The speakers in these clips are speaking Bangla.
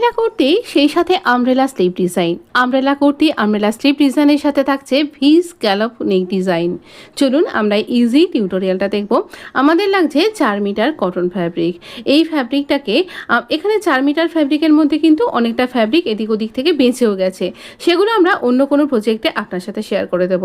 আমব্রেলা কুর্তি সেই সাথে umbrella sleeve design, umbrella kurti umbrella sleeve ডিজাইনের সাথে থাকছে ভি স্ক্যালপ নেক ডিজাইন। চলুন আমরা ইজি টিউটোরিয়ালটা দেখব। আমাদের লাগছে 4 মিটার কটন ফ্যাব্রিক। এই ফ্যাব্রিকটাকে এখানে 4 মিটার ফ্যাব্রিকের মধ্যে কিন্তু অনেকটা ফ্যাব্রিক এদিক ওদিক থেকে বেঁচেও গেছে, সেগুলো আমরা অন্য কোনো প্রজেক্টে আপনার সাথে শেয়ার করে দেব।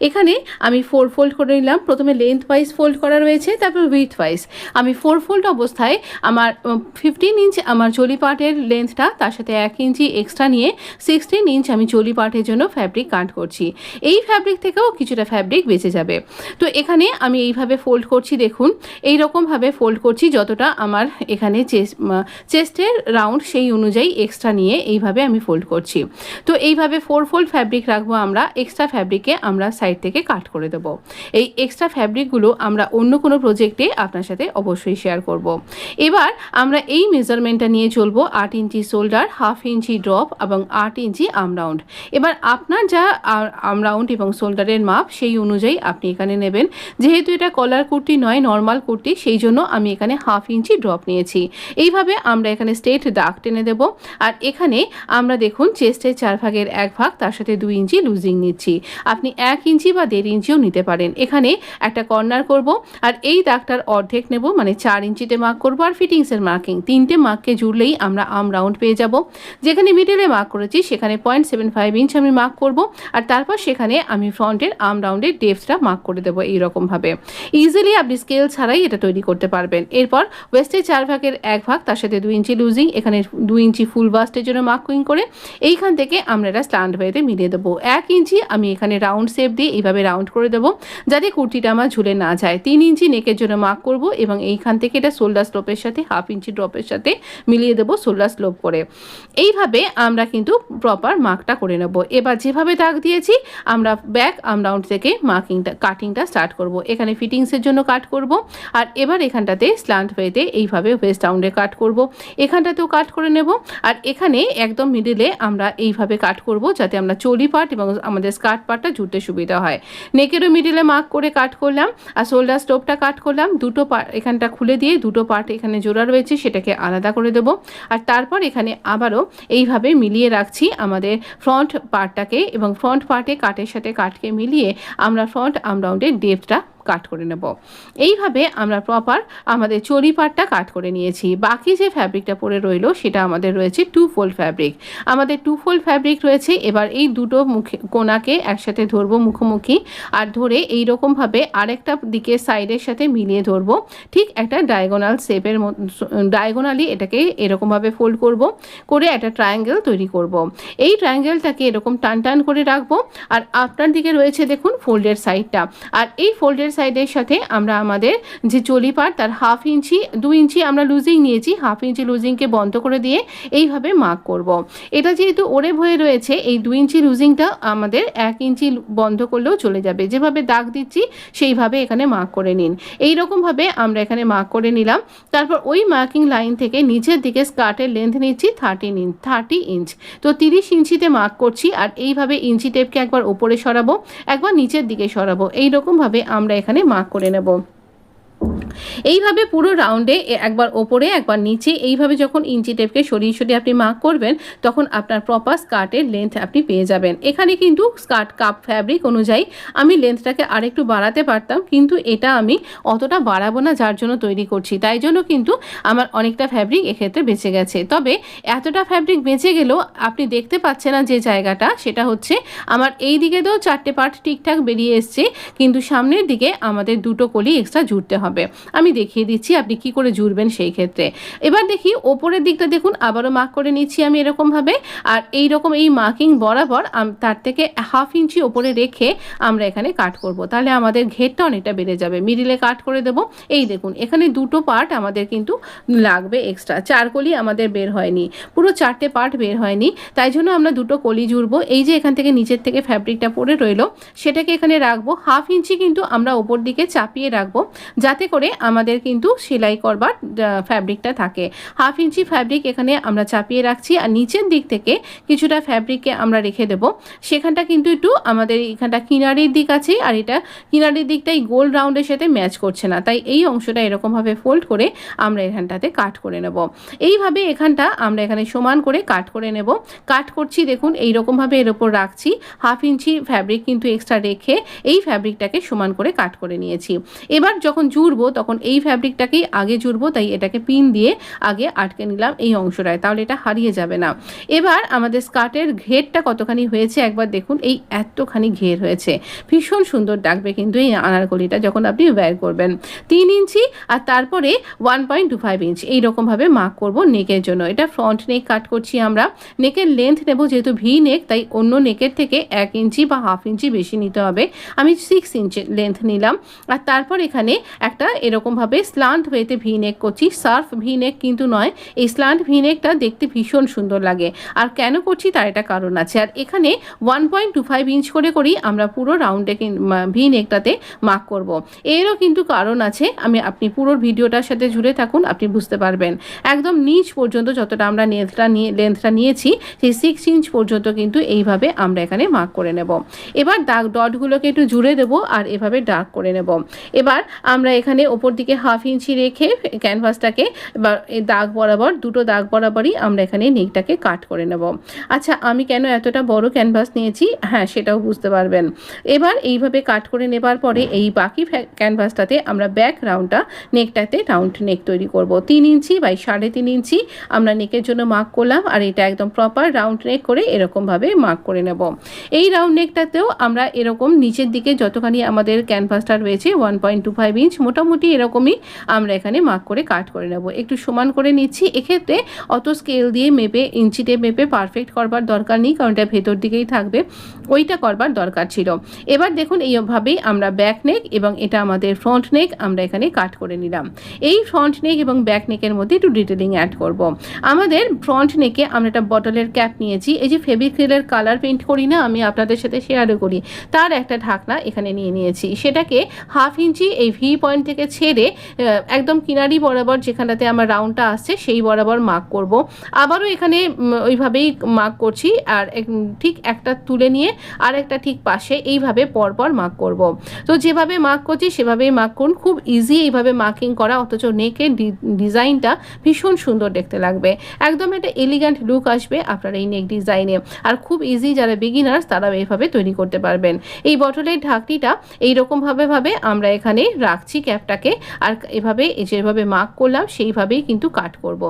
এখানে আমি 4 ফোল্ড করে নিলাম। প্রথমে লেন্থ ওয়াইজ ফোল্ড করা রয়েছে, তারপর উইথ ওয়াইজ। আমি 4 ফোল্ড অবস্থায় আমার 15 ইঞ্চ আমার চলি পার্টের লেন্থটা, তার সাথে 1 ইঞ্চি এক্সট্রা নিয়ে 16 ইঞ্চ আমি চলি পার্টের জন্য ফ্যাব্রিক কাট করছি। এই ফ্যাব্রিক থেকেও কিছুটা ফ্যাব্রিক বেঁচে যাবে। তো এখানে আমি এইভাবে ফোল্ড করছি, দেখুন এই রকমভাবে ফোল্ড করছি যতটা আমার এখানে চেস্টের রাউন্ড সেই অনুযায়ী এক্সট্রা নিয়ে এইভাবে আমি ফোল্ড করছি। তো এইভাবে 4 ফোল্ড ফ্যাব্রিক রাখবো আমরা। এক্সট্রা ফ্যাব্রিকে আমরা সাইড থেকে কাট করে দেবো। এই এক্সট্রা ফ্যাব্রিকগুলো আমরা অন্য কোনো প্রজেক্টে আপনার সাথে অবশ্যই শেয়ার করব। এবার আমরা এই মেজারমেন্টটা নিয়ে চলবো। 8 ইঞ্চি শোল্ডার, 1/2 ইঞ্চি ড্রপ এবং 8 ইঞ্চি আমরাউন্ড। এবার আপনার যা আমরাউন্ড এবং শোল্ডারের মাপ সেই অনুযায়ী আপনি এখানে নেবেন। যেহেতু এটা কলার কুর্তি নয়, নর্মাল কুর্তি, সেই জন্য আমি এখানে 1/2 ইঞ্চি ড্রপ নিয়েছি। এইভাবে আমরা এখানে স্ট্রেট দাগ টেনে দেব। আর এখানে আমরা দেখুন চেস্টের 4 ভাগের 1 ভাগ, তার সাথে 2 ইঞ্চি লুজিং নিচ্ছি। আপনি 1 ইঞ্চি বা 1.5 ইঞ্চিও নিতে পারেন। এখানে একটা কর্নার করব আর এই দাগটার অর্ধেক নেব, মানে 4 ইঞ্চিতে মার্ক করব। আর ফিটিংসের মার্কিং 3টে মার্ককে জুড়লেই আমরা আর্ম রাউন্ড পেয়ে যাব। যেখানে মিডলে মার্ক করেছি সেখানে 0.75 ইঞ্চ আমি মার্ক করব। আর তারপর সেখানে আমি ফ্রন্টের আর্ম রাউন্ডের ডেপথটা মার্ক করে দেবো। এইরকমভাবে ইজিলি আপনি স্কেল ছাড়াই এটা তৈরি করতে পারবেন। এরপর ওয়েস্টের 4 ভাগের 1 ভাগ, তার সাথে 2 ইঞ্চি লুজিং, এখানে 2 ইঞ্চি ফুল বাস্টের জন্য মার্কিং করে এইখান থেকে আমরা এটা স্ট্যান্ড ওয়েতে মিলিয়ে দেবো। 1 ইঞ্চি আমি এখানে রাউন্ড শেপ দিয়ে এইভাবে রাউন্ড করে দেবো যাতে কুর্তিটা আমার ঝুলে না যায়। 3 ইঞ্চি নেকের জন্য মার্ক করব এবং এইখান থেকে এটা শোল্ডার স্লোপের সাথে 1/2 ইঞ্চি ড্রপের সাথে মিলিয়ে দেবো শোল্ডার স্লোপ করে। এইভাবে আমরা কিন্তু প্রপার মার্কটা করে নেব। এবার যেভাবে দাগ দিয়েছি আমরা ব্যাক আর্ম রাউন্ড থেকে কাটিংটা স্টার্ট করব। এখানে ফিটিংসের জন্য কাট করব। আর এবার এখানটাতে স্ল্যান্ট ওয়েতে এইভাবে ওয়েস্ট রাউন্ডে কাট করব। এখানটাতেও কাট করে নেব। আর এখানে একদম মিডিলে আমরা এইভাবে কাট করব যাতে আমরা চলি পার্ট এবং আমাদের স্কার্ট পার্টটা জুড়তে সুবিধা হয়। নেকেরও মিডিলে মার্ক করে কাট করলাম আর শোল্ডার স্টোপটা কাট করলাম। দুটো পার্ট এখানটা খুলে দিয়ে দুটো পার্ট এখানে জোড়া রয়েছে সেটাকে আলাদা করে দেব। আর তারপর এখানে আবারও এইভাবে মিলিয়ে রাখছি আমাদের ফ্রন্ট পার্টটাকে এবং ফ্রন্ট পার্টে কাটের সাথে কাটকে মিলিয়ে আমরা ফ্রন্ট আর্ম রাউন্ডের ডেপথটা কাট করে নেব। এইভাবে আমরা প্রপার আমাদের চলি পার্টটা কাট করে নিয়েছি। বাকি যে ফ্যাব্রিকটা পড়ে রইল সেটা আমাদের রয়েছে 2 ফোল্ড ফ্যাব্রিক। আমাদের 2 ফোল্ড ফ্যাব্রিক রয়েছে। এবার এই দুটো কোণাকে একসাথে ধরবো মুখোমুখি, আর ধরে এইরকমভাবে আরেকটা দিকে সাইডের সাথে মিলিয়ে ধরবো। ঠিক একটা ডায়াগোনাল শেপের ডায়াগোনালি এটাকে এরকমভাবে ফোল্ড করব, করে একটা ট্রায়াঙ্গেল তৈরি করব। এই ট্রায়াঙ্গেলটাকে এরকম টান টান করে রাখবো। আর আপনার দিকে রয়েছে দেখুন ফোল্ডের সাইডটা। আর এই ফোল্ডের সাইডের সাথে আমরা আমাদের যে চলি পার্ট তার 1/2 ইঞ্চি 2 ইঞ্চি আমরা লুজিং নিয়েছি, 1/2 ইঞ্চি লুজিংকে বন্ধ করে দিয়ে এইভাবে মার্ক করব। এটা যেহেতু ওরেভ হয়ে রয়েছে এই 2 ইঞ্চি লুজিংটা আমাদের 1 ইঞ্চি বন্ধ করলেও চলে যাবে। যেভাবে দাগ দিচ্ছি সেইভাবে এখানে মার্ক করে নিন। এইরকমভাবে আমরা এখানে মার্ক করে নিলাম। তারপর ওই মার্কিং লাইন থেকে নিচের দিকে স্কার্টের লেন্থ নিচ্ছি 30 ইঞ্চ। তো 30 ইঞ্চিতে মার্ক করছি। আর এইভাবে ইঞ্চি টেপকে একবার ওপরে সরাবো, একবার নিচের দিকে সরাবো। এইরকমভাবে আমরা এখানে মার্ক করে নেব। এইভাবে পুরো রাউন্ডে একবার ওপরে একবার নিচে এইভাবে যখন ইঞ্চি টেপকে সরিয়ে সরিয়ে আপনি মার্ক করবেন তখন আপনার প্রপার স্কার্টের লেন্থ আপনি পেয়ে যাবেন। এখানে কিন্তু স্কার্ট কাপ ফ্যাব্রিক অনুযায়ী আমি লেন্থটাকে আরেকটু বাড়াতে পারতাম, কিন্তু এটা আমি অতটা বাড়াবো না যার জন্য তৈরি করছি, তাই জন্য কিন্তু আমার অনেকটা ফ্যাব্রিক এক্ষেত্রে বেঁচে গেছে। তবে এতটা ফ্যাব্রিক বেঁচে গেলেও আপনি দেখতে পাচ্ছেন না যে জায়গাটা, সেটা হচ্ছে আমার এই দিকে তো 4টে পার্ট ঠিকঠাক বেরিয়ে এসছে, কিন্তু সামনের দিকে আমাদের 2টো কলি এক্সট্রা জুড়তে হবে। আমি দেখিয়ে দিচ্ছি আপনি কি করে জুড়বেন সেই ক্ষেত্রে। এবার দেখি ওপরের দিকটা দেখুন আবারও মার্ক করে নিচ্ছি আমি এরকমভাবে। আর এইরকম এই মার্কিং বরাবর তার থেকে 1/2 ইঞ্চি ওপরে রেখে আমরা এখানে কাট করব। তাহলে আমাদের ঘেরটা অনেকটা বেড়ে যাবে। মিডিলে কাট করে দেব। এই দেখুন এখানে 2টো পার্ট আমাদের কিন্তু লাগবে এক্সট্রা। 4 কলি আমাদের বের হয়নি, পুরো 4টে পার্ট বের হয়নি, তাই জন্য আমরা 2টো কলি জুড়বো। এই যে এখান থেকে নিচের থেকে ফ্যাব্রিকটা পড়ে রইল সেটাকে এখানে রাখবো। 1/2 ইঞ্চি কিন্তু আমরা ওপর দিকে চাপিয়ে রাখবো যাতে করে আমাদের কিন্তু সেলাই করবার ফ্যাব্রিকটা থাকে। 1/2 ইঞ্চি ফ্যাব্রিক এখানে আমরা চাপিয়ে রাখছি, আর নিচের দিক থেকে কিছুটা ফ্যাব্রিককে আমরা রেখে দেবো। সেখানটা কিন্তু একটু আমাদের এখানটা কিনারির দিক আছে, আর এটা কিনারির দিকটাই গোল রাউন্ডের সাথে ম্যাচ করছে না, তাই এই অংশটা এরকমভাবে ফোল্ড করে আমরা এখানটাতে কাট করে নেব। এইভাবে এখানটা আমরা এখানে সমান করে কাট করে নেব। কাট করছি দেখুন এইরকমভাবে এর ওপর রাখছি, 1/2 ইঞ্চি ফ্যাব্রিক কিন্তু এক্সট্রা রেখে এই ফ্যাব্রিকটাকে সমান করে কাট করে নিয়েছি। এবার যখন জুড়বো তখন এই ফ্যাব্রিকটাকেই আগে জুড়বো, তাই এটাকে পিন দিয়ে আগে আটকে নিলাম এই অংশটায়, তাহলে এটা হারিয়ে যাবে না। এবার আমাদের স্কার্টের ঘেরটা কতখানি হয়েছে একবার দেখুন, এই এতখানি ঘের হয়েছে, ভীষণ সুন্দর লাগবে কিন্তু এই আনারকলিটা যখন আপনি ওয়্যার করবেন। 3 ইঞ্চি আর তারপরে 1.25 ইঞ্চ এইরকমভাবে মার্ক করব নেকের জন্য। এটা ফ্রন্ট নেক কাট করছি আমরা। নেকের লেন্থ নেব যেহেতু ভি নেক, তাই অন্য নেকের থেকে 1 ইঞ্চি বা 1/2 ইঞ্চি বেশি নিতে হবে। আমি 6 ইঞ্চি লেন্থ নিলাম, আর তারপর এখানে একটা এরকমভাবে স্লান্ট ওয়েতে ভি নেক করছি। সার্ফ ভি নেক কিন্তু নয়, এই স্লান্ট ভি নেকটা দেখতে ভীষণ সুন্দর লাগে। আর কেন করছি তার একটা কারণ আছে। আর এখানে 1.25 ইঞ্চ করে করেই আমরা পুরো রাউন্ডে ভি নেকটাতে মার্ক করব। এরও কিন্তু কারণ আছে, আপনি পুরো ভিডিওটার সাথে জুড়ে থাকুন, আপনি বুঝতে পারবেন। একদম নিচ পর্যন্ত যতটা আমরা লেন্থটা নিয়েছি সেই 6 ইঞ্চ পর্যন্ত কিন্তু এইভাবে আমরা এখানে মার্ক করে নেব। এবার দাগ ডটগুলোকে একটু জুড়ে দেব আর এভাবে ডার্ক করে নেব। এবার আমরা এখানে ওপর দিকে 1/2 ইঞ্চি রেখে ক্যানভাসটাকে এবার দাগ বরাবর, দুটো দাগ বরাবরই আমরা এখানে নেকটাকে কাট করে নেব। আচ্ছা, আমি কেন এতটা বড় ক্যানভাস নিয়েছি, হ্যাঁ সেটাও বুঝতে পারবেন। এবার এইভাবে কাট করে নেবার পরে এই বাকি ক্যানভাসটাতে আমরা ব্যাক রাউন্ডটা নেকটাতে রাউন্ড নেক তৈরি করব। 3 ইঞ্চি বাই 3.5 ইঞ্চি আমরা নেকের জন্য মার্ক করলাম, আর এটা একদম প্রপার রাউন্ড নেক করে এরকমভাবে মার্ক করে নেব। এই রাউন্ড নেকটাতেও আমরা এরকম নিচের দিকে যতখানি আমাদের ক্যানভাসটা রয়েছে 1.25 ইঞ্চ মোটামুটি এরকমই আমরা এখানে মার্ক করে কাট করে নেব। একটু সমান করে নিচ্ছি। এক্ষেত্রে অত স্কেল দিয়ে মেপে ইঞ্চিতে মেপে পারফেক্ট করবার দরকার নেই, কারণ এটা ভেতর দিকেই থাকবে, ওইটা করবার দরকার ছিল। এবার দেখুন এইভাবেই আমরা ব্যাক নেক এবং এটা আমাদের ফ্রন্ট নেক আমরা এখানে কাট করে নিলাম। এই ফ্রন্ট নেক এবং ব্যাক নেকের মধ্যে একটু ডিটেলিং অ্যাড করব। আমাদের ফ্রন্ট নেকে আমরা একটা বটলের ক্যাপ নিয়েছি, এই যে ফেভিক্রিলের কালার পেইন্ট করি না, আমি আপনাদের সাথে শেয়ারও করি, তার একটা ঢাকনা এখানে নিয়েছি। সেটাকে 1/2 ইঞ্চি এই ভি পয়েন্ট থেকে ছেড়ে একদম কিনারি বরাবর যেখানটাতে আমার রাউন্ডটা আসছে সেই বরাবর মার্ক করব। আবারও এখানে ওইভাবেই মার্ক করছি, আর ঠিক একটা তুলে নিয়ে আর একটা ঠিক পাশে এইভাবে পরপর মার্ক করব। তো যেভাবে মার্ক করছি সেভাবেই মার্ক করুন। খুব ইজি এইভাবে মার্কিং করা, অথচ নেকের ডিজাইনটা ভীষণ সুন্দর দেখতে লাগবে, একদম একটা এলিগ্যান্ট লুক আসবে আপনার এই নেক ডিজাইনে। আর খুব ইজি, যারা বিগিনার্স তারাও এইভাবে তৈরি করতে পারবেন। এই বটলের ঢাকনিটা এইরকমভাবে আমরা এখানে রাখছি ক্যাপটাকে, আর এভাবে যেভাবে মার্ক করলাম সেইভাবেই কিন্তু কাট করব।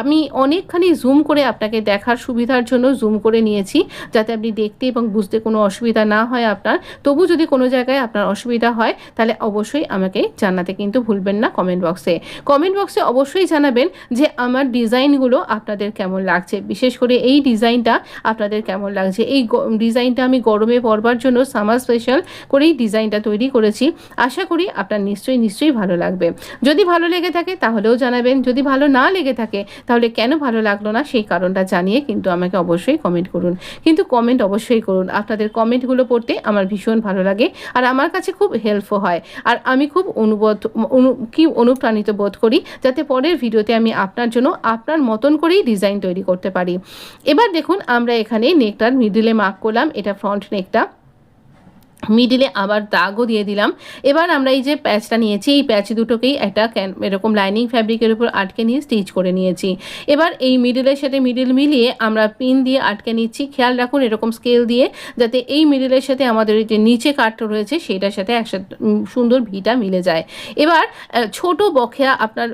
আমি অনেকখানি জুম করে আপনাকে দেখার সুবিধার জন্য জুম করে নিয়েছি, যাতে আপনি দেখতে এবং বুঝতে কোনো অসুবিধা না হয় আপনার। তবু যদি কোনো জায়গায় আপনার অসুবিধা হয় তাহলে অবশ্যই আমাকে জানাতে কিন্তু ভুলবেন না কমেন্ট বক্সে অবশ্যই জানাবেন যে আমার ডিজাইনগুলো আপনাদের কেমন লাগছে, বিশেষ করে এই ডিজাইনটা আপনাদের কেমন লাগছে। এই ডিজাইনটা আমি গরমে পরবার জন্য সামার স্পেশাল করেই ডিজাইনটা তৈরি করেছি। আশা করি আপনার নিশ্চয়ই ভালো লাগবে। যদি ভালো লেগে থাকে তাহলেও জানাবেন, যদি ভালো না লেগে থাকে তাহলে কেন ভালো লাগলো না সেই কারণটা জানিয়ে কিন্তু আমাকে অবশ্যই কমেন্ট করুন। কিন্তু কমেন্ট অবশ্যই করুন, আপনাদের কমেন্টগুলো পড়তে আমার ভীষণ ভালো লাগে, আর আমার কাছে খুব হেল্পও হয়, আর আমি খুব অনুপ্রাণিত বোধ করি যাতে পরের ভিডিওতে আমি আপনার জন্য আপনার মতন করেই ডিজাইন তৈরি করতে পারি। এবার দেখুন আমরা এখানে নেকটার মিডলে মার্ক করলাম, এটা ফ্রন্ট নেকটা, মিডিলে আবার দাগও দিয়ে দিলাম। এবার আমরা এই যে প্যাচটা নিয়েছি এই প্যাচ দুটোকেই একটা এরকম লাইনিং ফ্যাব্রিকের উপর আটকে নিয়ে স্টিচ করে নিয়েছি। এবার এই মিডিলের সাথে মিডিল মিলিয়ে আমরা পিন দিয়ে আটকে নিচ্ছি। খেয়াল রাখুন এরকম স্কেল দিয়ে যাতে এই মিডিলের সাথে আমাদের যে নিচে কাটটা রয়েছে সেটার সাথে একসাথে সুন্দর ভিটা মিলে যায়। এবার ছোট বকেয়া আপনার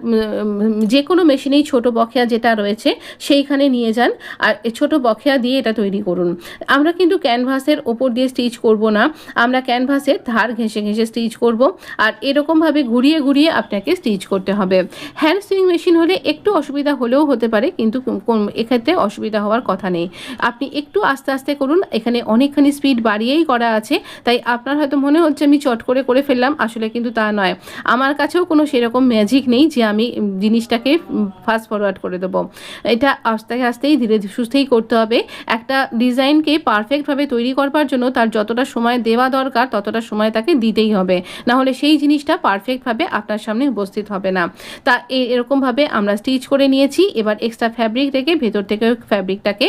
যে কোনো মেশিনেই ছোট বকেয়া যেটা রয়েছে সেইখানে নিয়ে যান, আর ছোট বকেয়া দিয়ে এটা তৈরি করুন। আমরা কিন্তু ক্যানভাসের ওপর দিয়ে স্টিচ করব না, আমরা ক্যানভাসের ধার ঘেঁষে স্টিচ করব, আর এরকমভাবে ঘুরিয়ে আপনাকে স্টিচ করতে হবে। হ্যান্ড সুইং মেশিন হলে একটু অসুবিধা হলেও হতে পারে, কিন্তু এক্ষেত্রে অসুবিধা হওয়ার কথা নেই। আপনি একটু আস্তে আস্তে করুন, এখানে অনেকখানি স্পিড বাড়িয়েই করা আছে, তাই আপনার হয়তো মনে হচ্ছে আমি চট করে ফেললাম, আসলে কিন্তু তা নয়। আমার কাছেও কোনো সেরকম ম্যাজিক নেই যে আমি জিনিসটাকে ফাস্ট ফরওয়ার্ড করে দেবো। এটা আস্তেই ধীরে সুস্থেই করতে হবে। একটা ডিজাইনকে পারফেক্টভাবে তৈরি করবার জন্য তার যতটা সময় দেওয়া দরকার ততটা সময় তাকে দিতেই হবে, না হলে সেই জিনিসটা পারফেক্টভাবে আপনার সামনে উপস্থিত হবে না। তা এরকমভাবে আমরা স্টিচ করে নিয়েছি। এবার এক্সট্রা ফ্যাব্রিক রেখে ভেতর থেকে ফ্যাব্রিকটাকে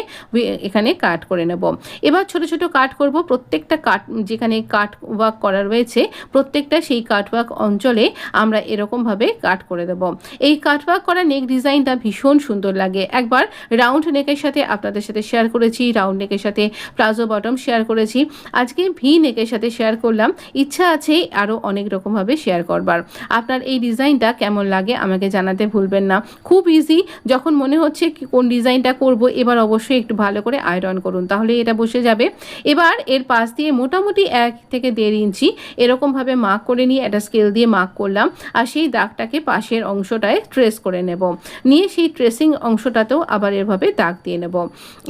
এখানে কাট করে নেব। এবার ছোট ছোট কাট করব। প্রত্যেকটা কাট যেখানে কাট ওয়ার্ক করা রয়েছে প্রত্যেকটা সেই কাট ওয়ার্ক অঞ্চলে আমরা এরকমভাবে কাট করে দেব। এই কাট ওয়ার্ক করা নেক ডিজাইনটা ভীষণ সুন্দর লাগে। একবার রাউন্ড নেকের সাথে আপনাদের সাথে শেয়ার করেছি, রাউন্ড নেকের সাথে প্লাজো বটম শেয়ার করেছি, আজকে ভি নেকের সাথে শেয়ার করলাম। ইচ্ছা আছে আরও অনেক রকমভাবে শেয়ার করবার। আপনার এই ডিজাইনটা কেমন লাগে আমাকে জানাতে ভুলবেন না। খুব ইজি। যখন মনে হচ্ছে কি কোন ডিজাইনটা করব, এবার অবশ্যই একটু ভালো করে আয়রন করুন, তাহলে এটা বসে যাবে। এবার এর পাশ দিয়ে মোটামুটি 1 থেকে 1.5 ইঞ্চি এরকমভাবে মার্ক করে নিয়ে একটা স্কেল দিয়ে মার্ক করলাম, আর সেই দাগটাকে পাশের অংশটায় ট্রেস করে নেব। নিয়ে সেই ট্রেসিং অংশটাতেও আবার এভাবে দাগ দিয়ে নেব।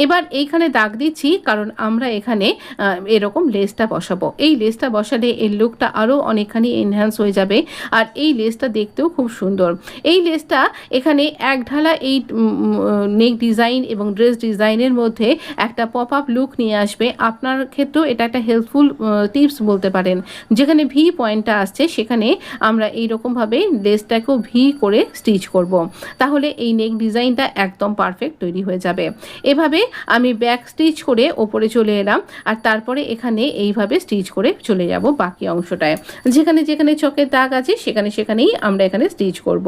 এবার এইখানে দাগ দিচ্ছি কারণ আমরা এখানে এরকম লেসটা বসাবো। এই লেসটা বসালে এর লুকটা আরও অনেকখানি এনহ্যান্স হয়ে যাবে, আর এই লেসটা দেখতেও খুব সুন্দর। এই লেসটা এখানে এক ঢালা এই নেক ডিজাইন এবং ড্রেস ডিজাইনের মধ্যে একটা পপ আপ লুক নিয়ে আসবে। আপনার ক্ষেত্রেও এটা একটা হেল্পফুল টিপস বলতে পারেন। যেখানে ভি পয়েন্টটা আসছে সেখানে আমরা এইরকমভাবে লেসটাকেও ভি করে স্টিচ করব, তাহলে এই নেক ডিজাইনটা একদম পারফেক্ট তৈরি হয়ে যাবে। এভাবে আমি ব্যাক স্টিচ করে ওপরে চলে এলাম, আর তারপরে এখানে এইভাবে স্টিচ করে চলে যাব বাকি অংশটায়। যেখানে যেখানে চকের দাগ আছে সেখানে সেখানেই আমরা এখানে স্টিচ করব।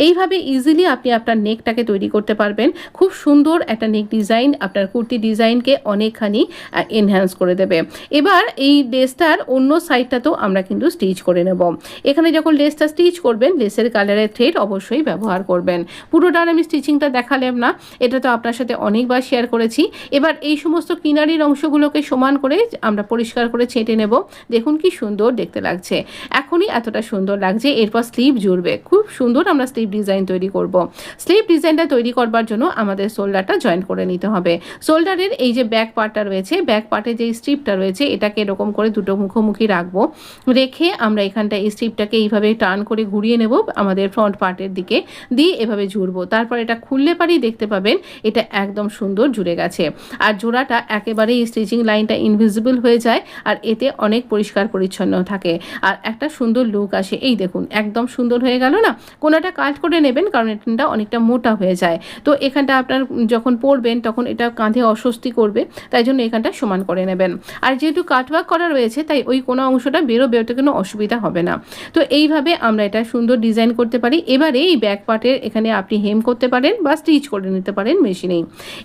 এইভাবে ইজিলি আপনি আপনার নেকটাকে তৈরি করতে পারবেন। খুব সুন্দর একটা নেক ডিজাইন আপনার কুর্তি ডিজাইনকে অনেকখানি এনহ্যান্স করে দেবে। এবার এই লেসটার অন্য সাইডটাতেও আমরা কিন্তু স্টিচ করে নেব। এখানে যখন লেসটা স্টিচ করবেন লেসের কালারের থ্রেড অবশ্যই ব্যবহার করবেন। পুরোটার আমি স্টিচিংটা দেখালাম না, এটা তো আপনার সাথে অনেকবার শেয়ার করেছি। এবার এই সমস্ত কিনারির অংশগুলোকে সমান করে আমরা পরিষ্কার করে ছেঁটে নেব। দেখুন কি সুন্দর দেখতে লাগছে, এখনই এতটা সুন্দর লাগছে। এরপর স্লিভ জুড়বে, খুব সুন্দর আমরা স্লিভ ডিজাইন তৈরি করব। স্লিভ ডিজাইনটা তৈরি করবার জন্য আমাদের শোল্ডারটা জয়েন করে নিতে হবে। শোল্ডারের এই যে ব্যাক পার্টটা রয়েছে, ব্যাক পার্টে যে স্ট্রিপটা রয়েছে এটাকে এরকম করে দুটো মুখোমুখি রাখবো। রেখে আমরা এখানটা এই স্ট্রিপটাকে এইভাবে টার্ন করে ঘুরিয়ে নেব আমাদের ফ্রন্ট পার্টের দিকে, দিয়ে এভাবে জুড়বো। তারপর এটা খুললে পারেই দেখতে পাবেন এটা একদম সুন্দর জুড়ে গেছে, আর জোড়াটা একেবারেই স্টিচিং লাইনটা ইনভিজিবল হয়ে যায়, আর এতে অনেক পরিষ্কার পরিচ্ছন্ন থাকে আর একটা সুন্দর লুক আসে। এই দেখুন একদম সুন্দর হয়ে গেল না। কোনাটা কাট করে নেবেন কারণ এটা অনেকটা মোটা হয়ে যায়, তো এখানটা আপনার যখন পরবেন তখন এটা কাঁধে অস্বস্তি করবে, তাই জন্য এখানটা সমান করে নেবেন। আর যেহেতু কাটওয়ার্ক করা রয়েছে তাই ওই কোনো অংশটা বেরোতে কোনো অসুবিধা হবে না। তো এইভাবে আমরা এটা সুন্দর ডিজাইন করতে পারি। এবারে এই ব্যাক পার্টের এখানে আপনি হেম করতে পারেন বা স্টিচ করে নিতে পারেন মেশিনেই।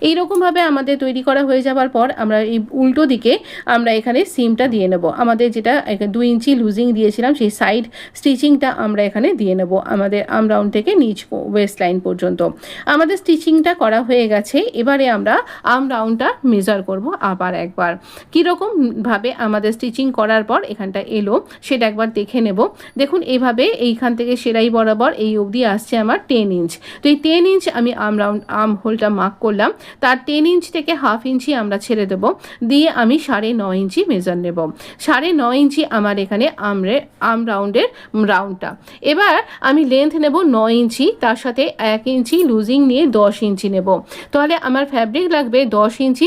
এইরকমভাবে আমাদের তৈরি করা হয়ে যাওয়ার পর আমরা এই উল্টো দিকে আমরা এখানে সিমটা দিয়ে নেব। আমাদের যেটা 2 ইঞ্চি লুজিং দিয়েছিলাম সেই সাইড স্টিচিংটা আমরা এখানে দিয়ে নেব আমাদের আর্ম রাউন্ড থেকে নিচ ওয়েস্ট লাইন পর্যন্ত। আমাদের স্টিচিংটা করা হয়ে গেছে। এবারে আমরা আর্ম রাউন্ডটা মেজার করব আবার একবার, কীরকমভাবে আমাদের স্টিচিং করার পর এখানটা এলো সেটা একবার দেখে নেব। দেখুন এইভাবে এইখান থেকে সেলাই বরাবর এই অবধি আসছে আমার 10 ইঞ্চ। তো এই 10 ইঞ্চ আমি আর্ম হোলটা মার্ক করলাম, তার 10 ইঞ্চ থেকে হাফ ইঞ্চি আমরা ছেড়ে দেব, দিয়ে আমি 9.5 ইঞ্চি মেজার নেব। 9.5 ইঞ্চি আমার এখানে আর্ম রাউন্ডের রাউন্ডটা। এবার আমি লেন্থ নেব 9 ইঞ্চি, তার সাথে 1 ইঞ্চি লুজিং নিয়ে 10 ইঞ্চি নেব। তাহলে আমার ফ্যাব্রিক লাগবে 10 ইঞ্চি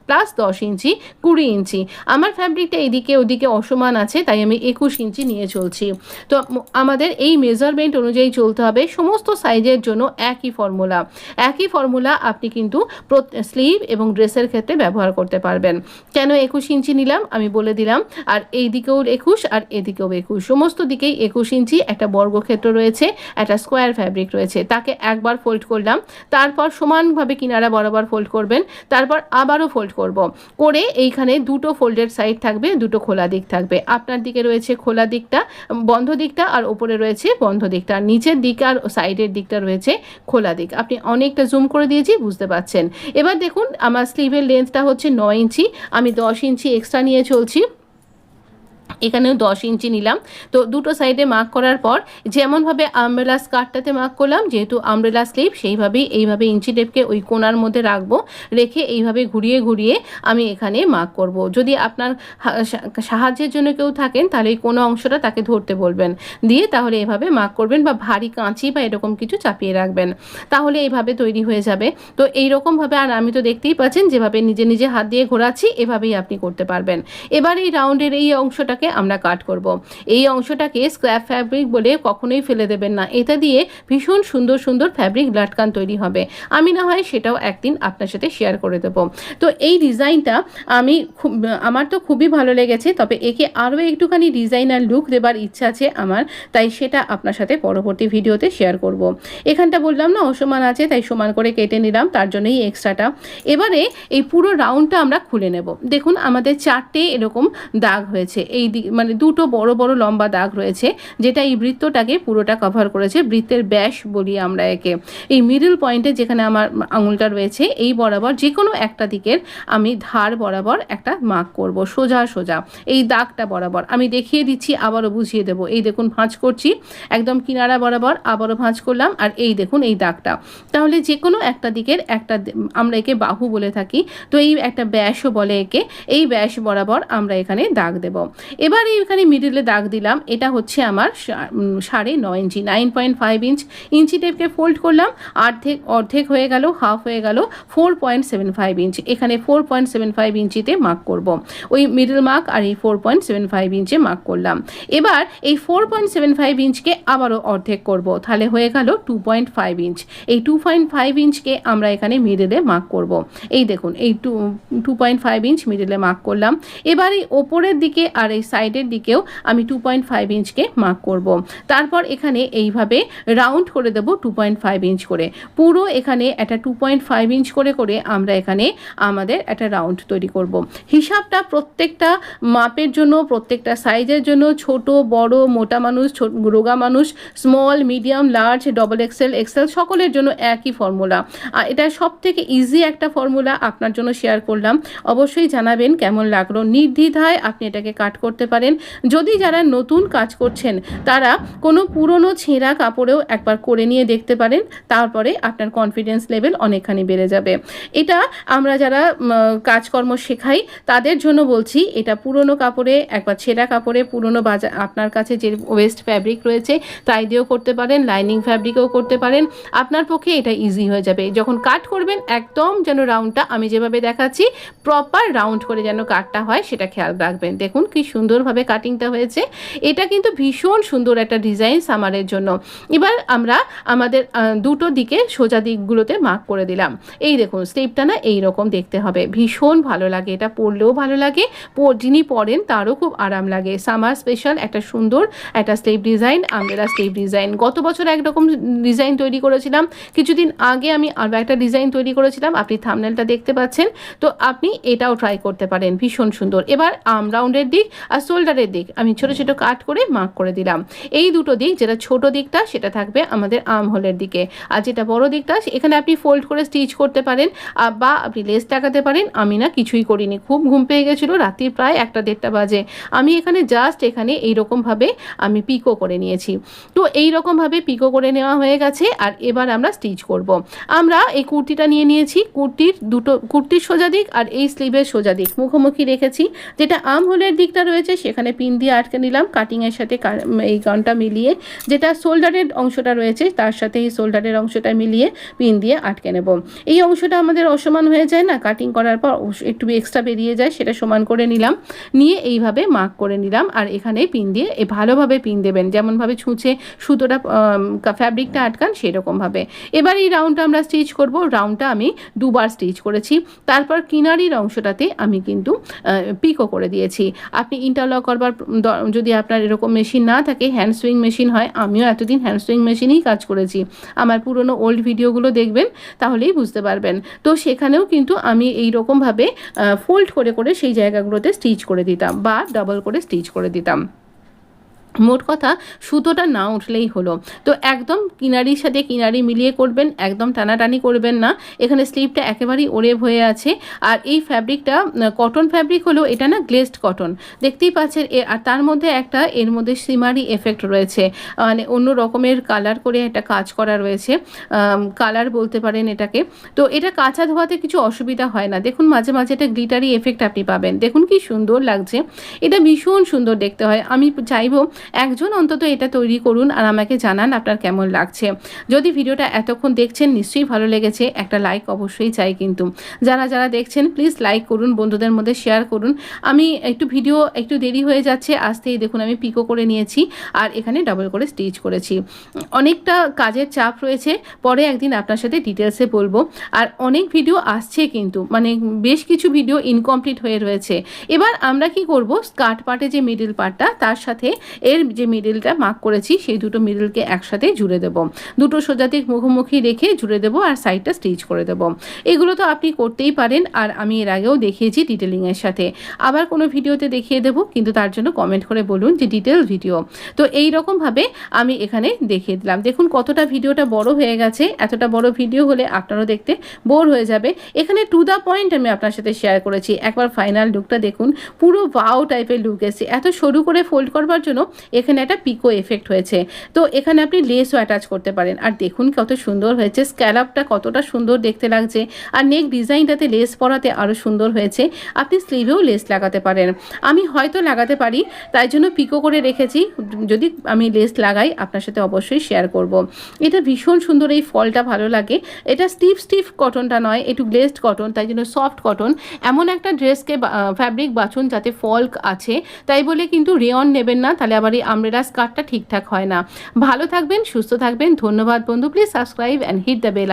প্লাস 10 ইঞ্চি 20 ইঞ্চি। আমার ফ্যাব্রিকটা এদিকে ওদিকে অসমান আছে তাই আমি 21 ইঞ্চি নিয়ে চলছি। তো আমাদের এই মেজারমেন্ট অনুযায়ী চলতে হবে সমস্ত সাইজের জন্য। একই ফর্মুলা আপনি কিন্তু স্লিভ এবং ড্রেসের ক্ষেত্রে ব্যবহার করতে পারবেন। কেন 21 ইঞ্চি নিলাম আমি বলে দিলাম, আর এই দিকেও 21 আর এদিকেও 21, সমস্ত দিকেই 21 ইঞ্চি। একটা বর্গক্ষেত্র রয়েছে, একটা স্কোয়ার ফ্যাব্রিক রয়েছে, তাকে একবার ফোল্ড করলাম, তারপর সমানভাবে কিনারা বরাবর ফোল্ড করবেন, তারপর আবারও ফোল্ড করে এইখানে দুটো ফোল্ডেড সাইড থাকবে, দুটো খোলা দিক থাকবে। আপনার দিকে রয়েছে খোলা দিকটা বন্ধ দিকটা, আর ওপরে রয়েছে বন্ধ দিকটা, নিচের দিক আর সাইডের দিকটা রয়েছে খোলা দিক। আপনি অনেকটা জুম করে দিয়েছি বুঝতে পাচ্ছেন। এবার দেখুন আমার স্লিভের লেন্থটা হচ্ছে 9 ইঞ্চি, আমি 10 ইঞ্চি এক্সট্রা নিয়ে চলছি। এখানেও 10 ইঞ্চি নিলাম। তো দুটো সাইডে মার্ক করার পর যেমনভাবে আমব্রেলা স্কার্টটাতে মার্ক করলাম, যেহেতু আমব্রেলা স্লিভ, সেইভাবেই এইভাবে ইঞ্চি টেপকে ওই কোণার মধ্যে রাখবো, রেখে এইভাবে ঘুরিয়ে ঘুরিয়ে আমি এখানে মার্ক করব। যদি আপনার সাহায্যের জন্য কেউ থাকেন তাহলে এই কোনো অংশটা তাকে ধরতে বলবেন, দিয়ে তাহলে এভাবে মার্ক করবেন, বা ভারী কাঁচি বা এরকম কিছু চাপিয়ে রাখবেন, তাহলে এইভাবে তৈরি হয়ে যাবে। তো এইরকমভাবে, আর আমি তো দেখতেই পাচ্ছেন যেভাবে নিজে নিজে হাত দিয়ে ঘোরাচ্ছি, এভাবেই আপনি করতে পারবেন। এবার এই রাউন্ডের এই অংশটাকে আমরা কাট করব। এই অংশটাকে স্ক্র্যাপ ফ্যাব্রিক বলে কখনোই ফেলে দেবেন না, এটা দিয়ে ভীষণ সুন্দর সুন্দর ফ্যাব্রিক লাটকান তৈরি হবে। আমি না হয় সেটাও একদিন আপনার সাথে শেয়ার করে দেব। তো এই ডিজাইনটা আমার তো খুবই ভালো লেগেছে, তবে একে আরও একটুখানি ডিজাইনার লুক দেবার ইচ্ছা আছে আমার, তাই সেটা আপনার সাথে পরবর্তী ভিডিওতে শেয়ার করব। এখানটা বললাম না অসমান আছে, তাই সমান করে কেটে নিলাম, তার জন্যই এক্সট্রাটা। এবারে এই পুরো রাউন্ডটা আমরা খুলে নেব। দেখুন আমাদের 4টে এরকম দাগ হয়েছে, এই মানে দুটো বড় বড় লম্বা দাগ রয়েছে, যেটা এই বৃত্তটাকে পুরোটা কভার করেছে। বৃত্তের ব্যাস বলি আমরা একে। এই মিডল পয়েন্টে যেখানে আমার আঙুলটা রয়েছে, এই বরাবর যে কোনো একটা দিকের আমি ধার বরাবর একটা মার্ক করব, সোজা সোজা এই দাগটা বরাবর। আমি দেখিয়ে দিচ্ছি, আবারও বুঝিয়ে দেবো। এই দেখুন ভাঁজ করছি, একদম কিনারা বরাবর আবারও ভাঁজ করলাম, আর এই দেখুন এই দাগটা। তাহলে যে কোনো একটা দিকের একটা, আমরা একে বাহু বলে থাকি, তো এই একটা ব্যাসও বলে একে, এই ব্যাস বরাবর আমরা এখানে দাগ দেব। এবার এখানে মিডিলে দাগ দিলাম, এটা হচ্ছে আমার 9.5 ইঞ্চি, 9.5 ইঞ্চ। ইঞ্চি টেপকে ফোল্ড করলাম, অর্ধেক হয়ে গেল, হাফ হয়ে গেল, 4.75 ইঞ্চ। এখানে 4.75 ইঞ্চিতে মার্ক করব। ওই মিডল মার্ক আর এই 4.75 ইঞ্চে মার্ক করলাম। এবার এই 4.75 ইঞ্চকে আবারও অর্ধেক করব, তাহলে হয়ে গেল 2.5 ইঞ্চ। এই 2.5 ইঞ্চকে আমরা এখানে মিডলে মার্ক করব। এই দেখুন এই 2.5 ইঞ্চ মিডলে মার্ক করলাম। এবার এই ওপরের দিকে আর এই সাইডের দিকেও আমি 2.5 ইঞ্চকে মার্ক করব। তারপর এখানে এইভাবে রাউন্ড করে দেব 2.5 ইঞ্চ করে। পুরো এখানে একটা 2.5 ইঞ্চ করে করে আমরা এখানে আমাদের একটা রাউন্ড তৈরি করব। হিসাবটা প্রত্যেকটা মাপের জন্য, প্রত্যেকটা সাইজের জন্য, ছোট বড়, মোটা মানুষ, রোগা মানুষ, small, medium, large, double XL, XL, সকলের জন্য একই ফর্মুলা। আর এটা সব থেকে ইজি একটা ফর্মুলা আপনার জন্য শেয়ার করলাম। অবশ্যই জানাবেন কেমন লাগলো। নির্দ্বিধায় আপনি এটাকে কাট করতে পারেন। যদি যারা নতুন কাজ করছেন তারা কোনো পুরনো ছেঁড়া কাপড়েও একবার করে নিয়ে দেখতে পারেন, তারপরে আপনার কনফিডেন্স লেভেল অনেকখানি বেড়ে যাবে। এটা আমরা যারা কাজকর্ম শেখাই তাদের জন্য বলছি, এটা পুরনো কাপড়ে, একবার ছেঁড়া কাপড়ে, পুরনো বাজার আপনার কাছে যে ওয়েস্ট ফ্যাব্রিক রয়েছে তাই দিয়েও করতে পারেন, লাইনিং ফ্যাব্রিকেও করতে পারেন। আপনার পক্ষে এটা ইজি হয়ে যাবে। যখন কাট করবেন একদম যেন রাউন্ডটা আমি যেভাবে দেখাচ্ছি প্রপার রাউন্ড করে যেন কাটটা হয় সেটা খেয়াল রাখবেন। দেখুন কি সুন্দরভাবে কাটিংটা হয়েছে। এটা কিন্তু ভীষণ সুন্দর একটা ডিজাইন সামারের জন্য। এবার আমরা আমাদের দুটো দিকে সোজা দিকগুলোতে মার্ক করে দিলাম। এই দেখুন স্লিপটা না এইরকম দেখতে হবে, ভীষণ ভালো লাগে, এটা পরলেও ভালো লাগে, যিনি পরেন তারও খুব আরাম লাগে। সামার স্পেশাল একটা সুন্দর একটা slip design, umbrella slip design. গত বছর একরকম ডিজাইন তৈরি করেছিলাম, কিছুদিন আগে আমি আরও একটা ডিজাইন তৈরি করেছিলাম, আপনি থাম্বনেলটা দেখতে পাচ্ছেন। তো আপনি এটাও ট্রাই করতে পারেন, ভীষণ সুন্দর। এবার আর্ম রাউন্ডের দিক আর শোল্ডারের দিক আমি ছোট ছোট কাট করে মার্ক করে দিলাম। এই দুটো দিক, যেটা ছোট দিকটা সেটা থাকবে আমাদের আর্ম হোলের দিকে, আর যেটা বড় দিকটা এখানে আপনি ফোল্ড করে স্টিচ করতে পারেন, বা আপনি লেস লাগাতে পারেন। আমি না কিছুই করিনি, খুব ঘুম পেয়ে গেছিলো, রাত্রি প্রায় 1-1:30 বাজে। আমি এখানে জাস্ট এখানে এইরকমভাবে আমি পিকো করে নিয়েছি। তো এইরকমভাবে পিকো করে নেওয়া হয়ে গেছে। আর এবার আমরা স্টিচ করব। আমরা এই কুর্তিটা নিয়ে নিয়েছি, কুর্তির সোজা দিক আর এই স্লিভের সোজা দিক মুখোমুখি রেখেছি। যেটা আর্ম হোলের দিকটা রয়েছে সেখানে পিন দিয়ে আটকে নিলাম কাটিংয়ের সাথে, এই গানটা মিলিয়ে। যেটা শোল্ডারের অংশটা রয়েছে তার সাথে এই শোল্ডারের অংশটা মিলিয়ে পিন দিয়ে আটকে নেব। এই অংশটা আমাদের অসমান হয়ে যায় না, কাটিং করার পর একটু এক্সট্রা বেরিয়ে যায়, সেটা সমান করে নিলাম, নিয়ে এইভাবে মার্ক করে নিলাম। আর এখানে পিন দিয়ে ভালোভাবে পিন দেবেন, যেমনভাবে ছুঁচে সুতোটা ফ্যাব্রিকটা আটকান সেরকমভাবে। এবার এই রাউন্ডটা আমরা স্টিচ করব। রাউন্ডটা আমি 2বার স্টিচ করেছি। তারপর কিনারির অংশটাতে আমি কিন্তু পিকো করে দিয়েছি। আপনি ইন্টারলক করবার, যদি আপনার এরকম মেশিন না থাকে, হ্যান্ড সুইং মেশিন হয়, আমিও এতদিন হ্যান্ড সুইং মেশিনেই কাজ করেছি, আমার পুরনো ওল্ড ভিডিওগুলো দেখবেন তাহলেই বুঝতে পারবেন। তো সেখানেও কিন্তু আমি এই রকমভাবে ফোল্ড করে করে সেই জায়গাগুলোতে স্টিচ করে দিতাম, বা ডাবল করে স্টিচ করে দিতাম। মোট কথা সুতোটা না উঠলেই হলো। তো একদম কিনারির সাথে কিনারি মিলিয়ে করবেন, একদম টানাটানি করবেন না। এখানে স্লিপটা একেবারেই ওরেভ হয়ে আছে। আর এই ফ্যাব্রিকটা কটন ফ্যাব্রিক হলেও এটা না গ্লেজড কটন, দেখতেই পাচ্ছেন। আর তার মধ্যে একটা এর মধ্যে সিমারি এফেক্ট রয়েছে, মানে অন্য রকমের কালার করে একটা কাজ করা রয়েছে, কালার বলতে পারেন এটাকে। তো এটা কাঁচা ধোয়াতে কিছু অসুবিধা হয় না। দেখুন মাঝে মাঝে একটা গ্লিটারি এফেক্ট আপনি পাবেন, দেখুন কি সুন্দর লাগছে। এটা ভীষণ সুন্দর দেখতে হয়। আমি চাইবো একজন অন্তত এটা তৈরি করুন আর আমাকে জানান আপনার কেমন লাগছে। যদি ভিডিওটা এতক্ষণ দেখছেন নিশ্চয়ই ভালো লেগেছে, একটা লাইক অবশ্যই চাই কিন্তু। যারা যারা দেখছেন প্লিজ লাইক করুন, বন্ধুদের মধ্যে শেয়ার করুন। আমি ভিডিও একটু দেরি হয়ে যাচ্ছে আসতেই, দেখুন আমি পিকো করে নিয়েছি আর এখানে ডাবল করে স্টিচ করেছি। অনেকটা কাজের চাপ রয়েছে, পরে একদিন আপনার সাথে ডিটেলসে বলবো। আর অনেক ভিডিও আসছে কিন্তু, মানে বেশ কিছু ভিডিও ইনকমপ্লিট হয়ে রয়েছে। এবার আমরা কি করব, স্কার্ট পার্টে যে মিডল পার্টটা তার সাথে এর যে মিডলটা মার্ক করেছি সেই দুটো মিডলকে একসাথে জুড়ে দেব, দুটো সোজা দিক মুখোমুখি রেখে জুড়ে দেবো আর সাইডটা স্টিচ করে দেব। এগুলো তো আপনি করতেই পারেন, আর আমি এর আগেও দেখিয়েছি ডিটেলিংয়ের সাথে। আবার কোনো ভিডিওতে দেখিয়ে দেবো, কিন্তু তার জন্য কমেন্ট করে বলুন যে ডিটেল ভিডিও। তো এই রকমভাবে আমি এখানে দেখিয়ে দিলাম। দেখুন কতটা ভিডিওটা বড় হয়ে গেছে। এতটা বড় ভিডিও হলে আপনারও দেখতে বোর হয়ে যাবে। এখানে টু দ্য পয়েন্ট আমি আপনার সাথে শেয়ার করেছি। একবার ফাইনাল লুকটা দেখুন, পুরো ওয়াও টাইপের লুক এসেছে। এত সরু করে ফোল্ড করবার জন্য এখানে একটা পিকো এফেক্ট হয়েছে। তো এখানে আপনি লেসও অ্যাটাচ করতে পারেন। আর দেখুন কত সুন্দর হয়েছে, স্ক্যালাপটা কতটা সুন্দর দেখতে লাগছে। আর নেক ডিজাইনটাতে লেস পরাতে আরও সুন্দর হয়েছে। আপনি স্লিভেও লেস লাগাতে পারেন, আমি হয়তো লাগাতে পারি তাই জন্য পিকো করে রেখেছি। যদি আমি লেস লাগাই আপনার সাথে অবশ্যই শেয়ার করব। এটা ভীষণ সুন্দর, এই ফলটা ভালো লাগে। এটা স্টিফ কটনটা নয়, একটু গ্লেজড কটন, তাই জন্য সফট কটন। এমন একটা ড্রেসকে ফ্যাব্রিক বাছুন যাতে ফল্ক আছে, তাই বলে কিন্তু রেয়ন নেবেন না, তাহলে আবার এই আমব্রেলা স্কার্টটা ঠিকঠাক হয় না। ভালো থাকবেন, সুস্থ থাকবেন। ধন্যবাদ বন্ধু, please subscribe and hit the bell.